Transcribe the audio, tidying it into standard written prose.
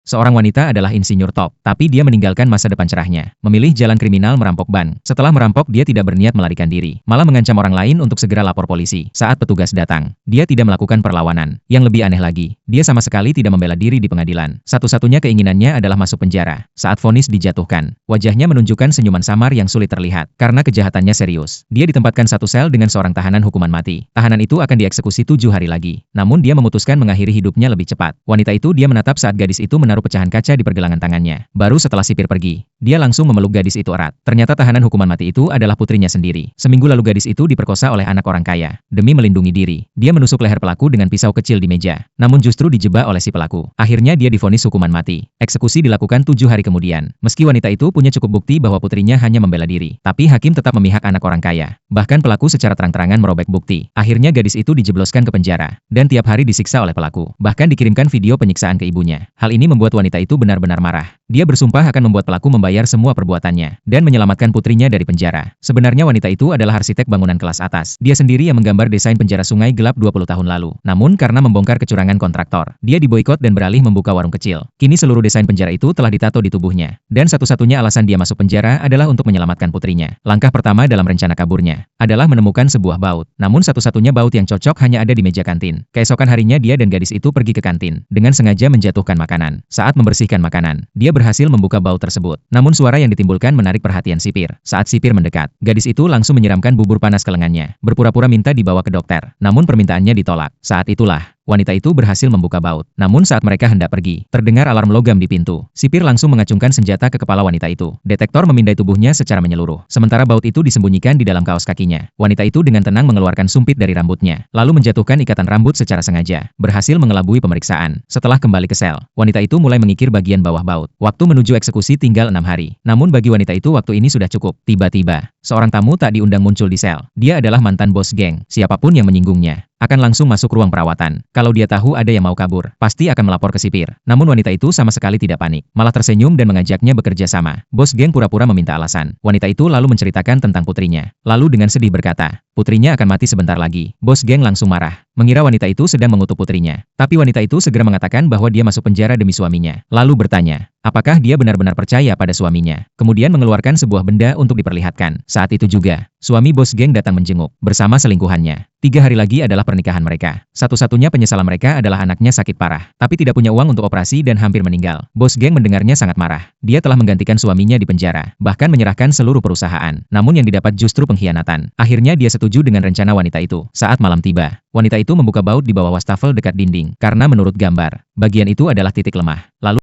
Seorang wanita adalah insinyur top, tapi dia meninggalkan masa depan cerahnya, memilih jalan kriminal merampok bank. Setelah merampok, dia tidak berniat melarikan diri, malah mengancam orang lain untuk segera lapor polisi. Saat petugas datang, dia tidak melakukan perlawanan. Yang lebih aneh lagi, dia sama sekali tidak membela diri di pengadilan. Satu-satunya keinginannya adalah masuk penjara. Saat vonis dijatuhkan, wajahnya menunjukkan senyuman samar yang sulit terlihat, karena kejahatannya serius. Dia ditempatkan satu sel dengan seorang tahanan hukuman mati. Tahanan itu akan dieksekusi 7 hari lagi. Namun dia memutuskan mengakhiri hidupnya lebih cepat. Wanita itu dia menatap saat gadis itu menaruh pecahan kaca di pergelangan tangannya. Baru setelah sipir pergi, dia langsung memeluk gadis itu erat. Ternyata tahanan hukuman mati itu adalah putrinya sendiri. Seminggu lalu gadis itu diperkosa oleh anak orang kaya. Demi melindungi diri, dia menusuk leher pelaku dengan pisau kecil di meja. Namun justru dijebak oleh si pelaku. Akhirnya dia divonis hukuman mati. Eksekusi dilakukan 7 hari kemudian. Meski wanita itu punya cukup bukti bahwa putrinya hanya membela diri, tapi hakim tetap memihak anak orang kaya. Bahkan pelaku secara terang-terangan merobek bukti. Akhirnya gadis itu dijebloskan ke penjara, dan tiap hari disiksa oleh pelaku. Bahkan dikirimkan video penyiksaan ke ibunya. Hal ini membuat wanita itu benar-benar marah. Dia bersumpah akan membuat pelaku membayar semua perbuatannya, dan menyelamatkan putrinya dari penjara. Sebenarnya wanita itu adalah arsitek bangunan kelas atas. Dia sendiri yang menggambar desain penjara Sungai Gelap 20 tahun lalu. Namun karena membongkar kecurangan kontraktor, dia diboikot dan beralih membuka warung kecil. Kini seluruh desain penjara itu telah ditato di tubuhnya. Dan satu-satunya alasan dia masuk penjara adalah untuk menyelamatkan putrinya. Langkah pertama dalam rencana kaburnya adalah menemukan sebuah baut. Namun satu-satunya baut yang cocok hanya ada di meja kantin. Keesokan harinya dia dan gadis itu pergi ke kantin, dengan sengaja menjatuhkan makanan. Saat membersihkan makanan, dia berhasil membuka baut tersebut. Namun suara yang ditimbulkan menarik perhatian sipir. Saat sipir mendekat, gadis itu langsung menyiramkan bubur panas ke lengannya, berpura-pura minta dibawa ke dokter. Namun permintaannya ditolak. Saat itulah wanita itu berhasil membuka baut. Namun saat mereka hendak pergi, terdengar alarm logam di pintu. Sipir langsung mengacungkan senjata ke kepala wanita itu. Detektor memindai tubuhnya secara menyeluruh. Sementara baut itu disembunyikan di dalam kaos kakinya. Wanita itu dengan tenang mengeluarkan sumpit dari rambutnya, lalu menjatuhkan ikatan rambut secara sengaja. Berhasil mengelabui pemeriksaan. Setelah kembali ke sel, wanita itu mulai mengikir bagian bawah baut. Waktu menuju eksekusi tinggal 6 hari. Namun bagi wanita itu waktu ini sudah cukup. Tiba-tiba, seorang tamu tak diundang muncul di sel. Dia adalah mantan bos geng. Siapapun yang menyinggungnya akan langsung masuk ruang perawatan. Kalau dia tahu ada yang mau kabur, pasti akan melapor ke sipir. Namun wanita itu sama sekali tidak panik, malah tersenyum dan mengajaknya bekerja sama. Bos geng pura-pura meminta alasan. Wanita itu lalu menceritakan tentang putrinya. Lalu dengan sedih berkata, putrinya akan mati sebentar lagi. Bos geng langsung marah, mengira wanita itu sedang mengutuk putrinya. Tapi wanita itu segera mengatakan bahwa dia masuk penjara demi suaminya. Lalu bertanya, apakah dia benar-benar percaya pada suaminya? Kemudian mengeluarkan sebuah benda untuk diperlihatkan. Saat itu juga, suami bos geng datang menjenguk, bersama selingkuhannya. 3 hari lagi adalah pernikahan mereka. Satu-satunya penyesalan mereka adalah anaknya sakit parah, tapi tidak punya uang untuk operasi dan hampir meninggal. Bos geng mendengarnya sangat marah. Dia telah menggantikan suaminya di penjara, bahkan menyerahkan seluruh perusahaan. Namun yang didapat justru pengkhianatan. Akhirnya dia setuju dengan rencana wanita itu. Saat malam tiba, wanita itu membuka baut di bawah wastafel dekat dinding, karena menurut gambar, bagian itu adalah titik lemah. Lalu